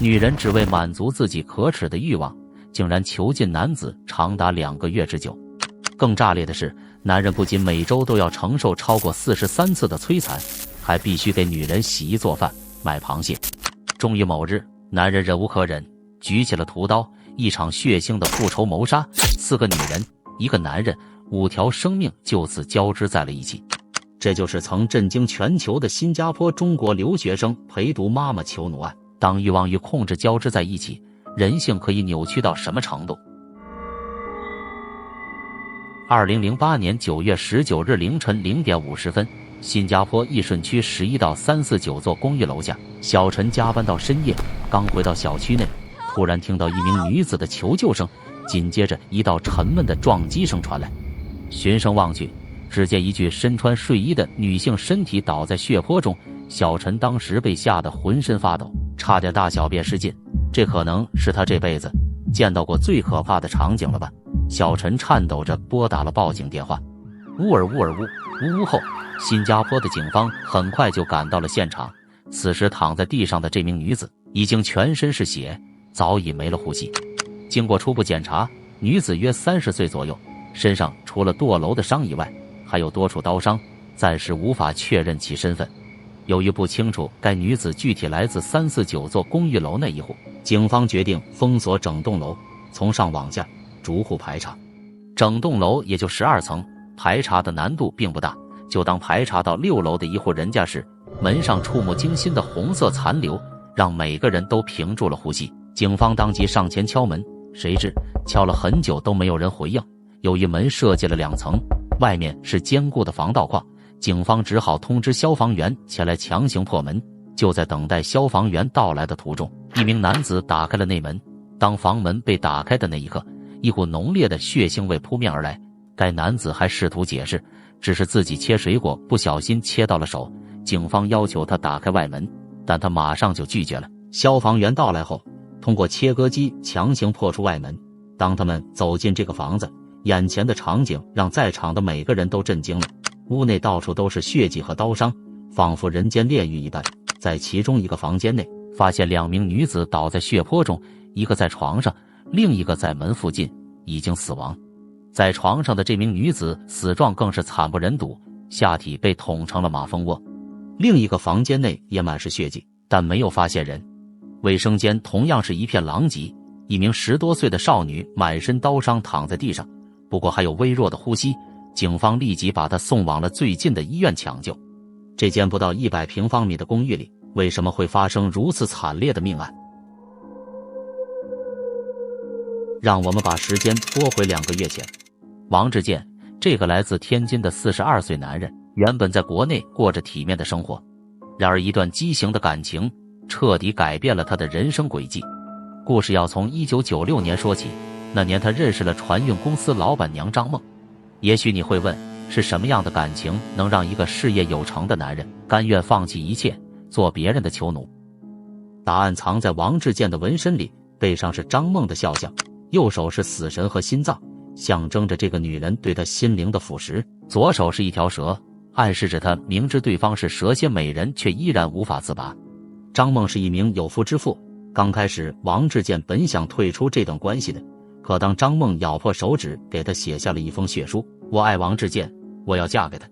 女人只为满足自己可耻的欲望，竟然囚禁男子长达2个月之久。更炸裂的是，男人不仅每周都要承受超过43次的摧残，还必须给女人洗衣做饭、买螃蟹。终于某日，男人忍无可忍，举起了屠刀，一场血腥的复仇谋杀，4个女人，1个男人，5条生命就此交织在了一起。这就是曾震惊全球的新加坡中国留学生陪读妈妈囚奴案。当欲望与控制交织在一起，人性可以扭曲到什么程度？2008年9月19日凌晨0点50分，新加坡义顺区11到349座公寓楼下，小陈加班到深夜，刚回到小区内，突然听到一名女子的求救声，紧接着一道沉闷的撞击声传来。循声望去，只见一具身穿睡衣的女性身体倒在血泊中，小陈当时被吓得浑身发抖，差点大小便失禁。这可能是他这辈子见到过最可怕的场景了吧。小陈颤抖着拨打了报警电话。呜尔呜尔呜呜呜后，新加坡的警方很快就赶到了现场。此时躺在地上的这名女子已经全身是血，早已没了呼吸。经过初步检查，女子约30岁左右，身上除了堕楼的伤以外，还有多处刀伤，暂时无法确认其身份。由于不清楚该女子具体来自349座公寓楼那一户，警方决定封锁整栋楼，从上往下逐户排查。整栋楼也就12层，排查的难度并不大。就当排查到6楼的一户人家时，门上触目惊心的红色残留让每个人都屏住了呼吸。警方当即上前敲门，谁知敲了很久都没有人回应。由于门设计了2层，外面是坚固的防盗框，警方只好通知消防员前来强行破门。就在等待消防员到来的途中，一名男子打开了内门。当房门被打开的那一刻，一股浓烈的血腥味扑面而来。该男子还试图解释，只是自己切水果不小心切到了手。警方要求他打开外门，但他马上就拒绝了。消防员到来后，通过切割机强行破出外门。当他们走进这个房子，眼前的场景让在场的每个人都震惊了。屋内到处都是血迹和刀伤，仿佛人间炼狱一般。在其中一个房间内，发现2名女子倒在血泊中，一个在床上，另一个在门附近，已经死亡。在床上的这名女子死状更是惨不忍睹，下体被捅成了马蜂窝。另一个房间内也满是血迹，但没有发现人。卫生间同样是一片狼藉，一名10多岁的少女满身刀伤躺在地上，不过还有微弱的呼吸。警方立即把她送往了最近的医院抢救。这间不到100平方米的公寓里，为什么会发生如此惨烈的命案？让我们把时间拨回2个月前。王志健，这个来自天津的42岁男人，原本在国内过着体面的生活，然而一段畸形的感情彻底改变了他的人生轨迹。故事要从1996年说起，那年他认识了船运公司老板娘张梦。也许你会问，是什么样的感情能让一个事业有成的男人甘愿放弃一切，做别人的囚奴？答案藏在王志健的纹身里，背上是张梦的肖像，右手是死神和心脏，象征着这个女人对他心灵的腐蚀。左手是一条蛇，暗示着他明知对方是蛇蝎美人，却依然无法自拔。张梦是一名有妇之妇，刚开始王志健本想退出这段关系的，可当张梦咬破手指给他写下了一封血书，我爱王志健，我要嫁给他。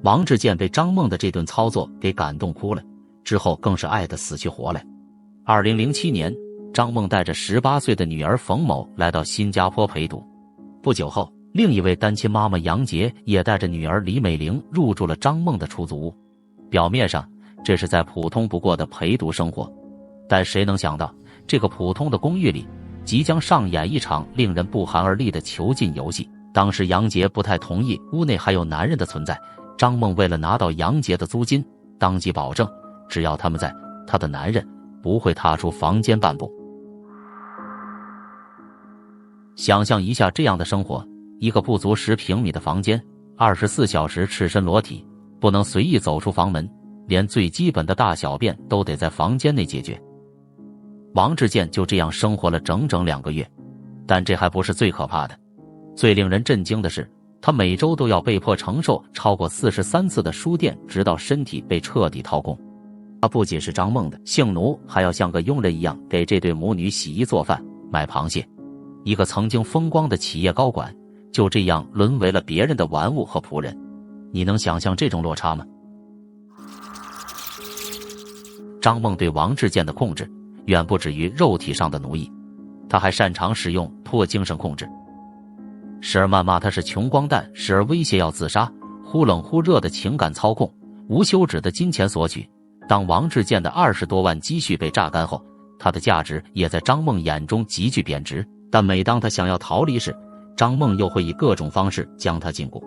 王志健被张梦的这顿操作给感动哭了，之后更是爱得死去活来。2007年，张梦带着18岁的女儿冯某来到新加坡陪读。不久后，另一位单亲妈妈杨杰也带着女儿李美玲入住了张梦的出租屋。表面上这是在普通不过的陪读生活，但谁能想到，这个普通的公寓里即将上演一场令人不寒而栗的囚禁游戏。当时杨杰不太同意屋内还有男人的存在，张梦为了拿到杨杰的租金，当即保证只要他们在，他的男人不会踏出房间半步。想象一下这样的生活，一个不足10平米的房间，24小时赤身裸体，不能随意走出房门，连最基本的大小便都得在房间内解决。王志健就这样生活了整整2个月，但这还不是最可怕的。最令人震惊的是，他每周都要被迫承受超过43次的输电，直到身体被彻底掏空。他不仅是张梦的性奴，还要像个佣人一样给这对母女洗衣做饭、买螃蟹。一个曾经风光的企业高管，就这样沦为了别人的玩物和仆人。你能想象这种落差吗？张梦对王志健的控制远不止于肉体上的奴役，他还擅长使用破精神控制，时而谩骂他是穷光蛋，时而威胁要自杀，忽冷忽热的情感操控，无休止的金钱索取。当王志健的20多万积蓄被榨干后，他的价值也在张梦眼中急剧贬值。但每当他想要逃离时，张梦又会以各种方式将他禁锢。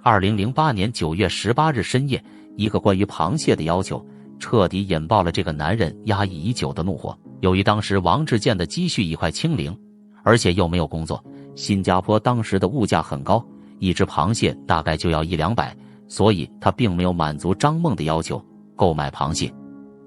2008年9月18日深夜，一个关于螃蟹的要求彻底引爆了这个男人压抑已久的怒火。由于当时王志健的积蓄已快清零，而且又没有工作，新加坡当时的物价很高，一只螃蟹大概就要100-200，所以他并没有满足张梦的要求购买螃蟹。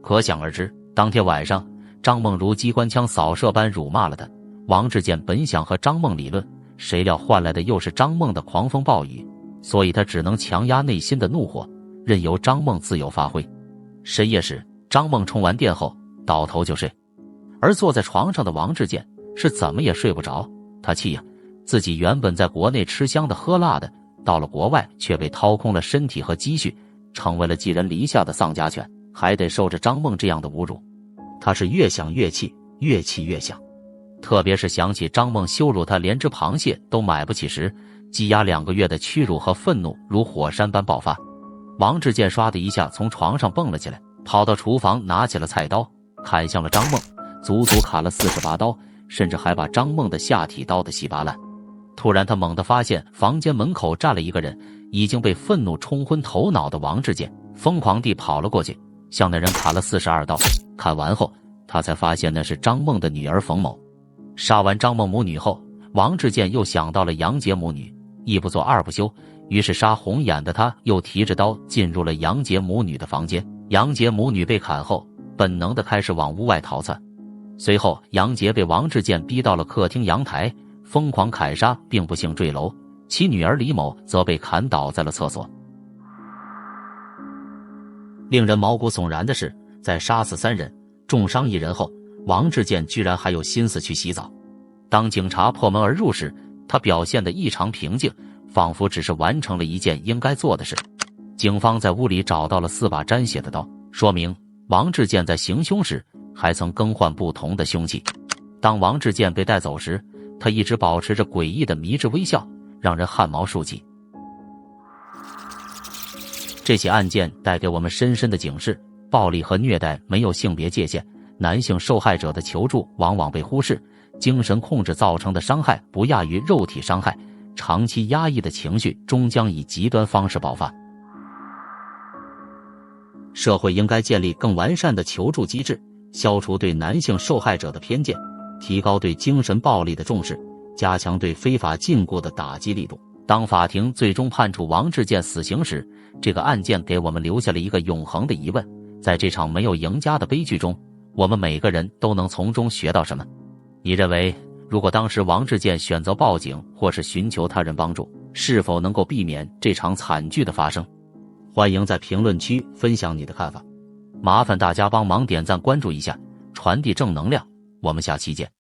可想而知，当天晚上张梦如机关枪扫射般辱骂了他。王志健本想和张梦理论，谁料换来的又是张梦的狂风暴雨，所以他只能强压内心的怒火，任由张梦自由发挥。深夜时，张梦充完电后倒头就睡，而坐在床上的王志健是怎么也睡不着。他气呀，自己原本在国内吃香的喝辣的，到了国外却被掏空了身体和积蓄，成为了寄人篱下的丧家犬，还得受着张梦这样的侮辱。他是越想越气，越气越想，特别是想起张梦羞辱他连只螃蟹都买不起时，积压2个月的屈辱和愤怒如火山般爆发。王志健唰的一下从床上蹦了起来，跑到厨房拿起了菜刀，砍向了张梦，足足砍了48刀，甚至还把张梦的下体刀得稀巴烂。突然他猛地发现房间门口站了一个人，已经被愤怒冲昏头脑的王志健疯狂地跑了过去，向那人砍了42刀。砍完后他才发现那是张梦的女儿冯某。杀完张梦母女后，王志健又想到了杨杰母女，一不做二不休，于是杀红眼的他又提着刀进入了杨杰母女的房间。杨杰母女被砍后，本能地开始往屋外逃窜。随后杨杰被王志健逼到了客厅阳台，疯狂砍杀并不幸坠楼，其女儿李某则被砍倒在了厕所。令人毛骨悚然的是，在杀死3人重伤1人后，王志健居然还有心思去洗澡。当警察破门而入时，他表现得异常平静，仿佛只是完成了一件应该做的事。警方在屋里找到了4把沾血的刀，说明王志健在行凶时还曾更换不同的凶器。当王志健被带走时，他一直保持着诡异的迷之微笑，让人汗毛竖起。这起案件带给我们深深的警示，暴力和虐待没有性别界限，男性受害者的求助往往被忽视，精神控制造成的伤害不亚于肉体伤害，长期压抑的情绪终将以极端方式爆发。社会应该建立更完善的求助机制，消除对男性受害者的偏见，提高对精神暴力的重视，加强对非法禁锢的打击力度。当法庭最终判处王志健死刑时，这个案件给我们留下了一个永恒的疑问：在这场没有赢家的悲剧中，我们每个人都能从中学到什么？你认为，如果当时王志健选择报警或是寻求他人帮助，是否能够避免这场惨剧的发生？欢迎在评论区分享你的看法，麻烦大家帮忙点赞关注一下，传递正能量，我们下期见。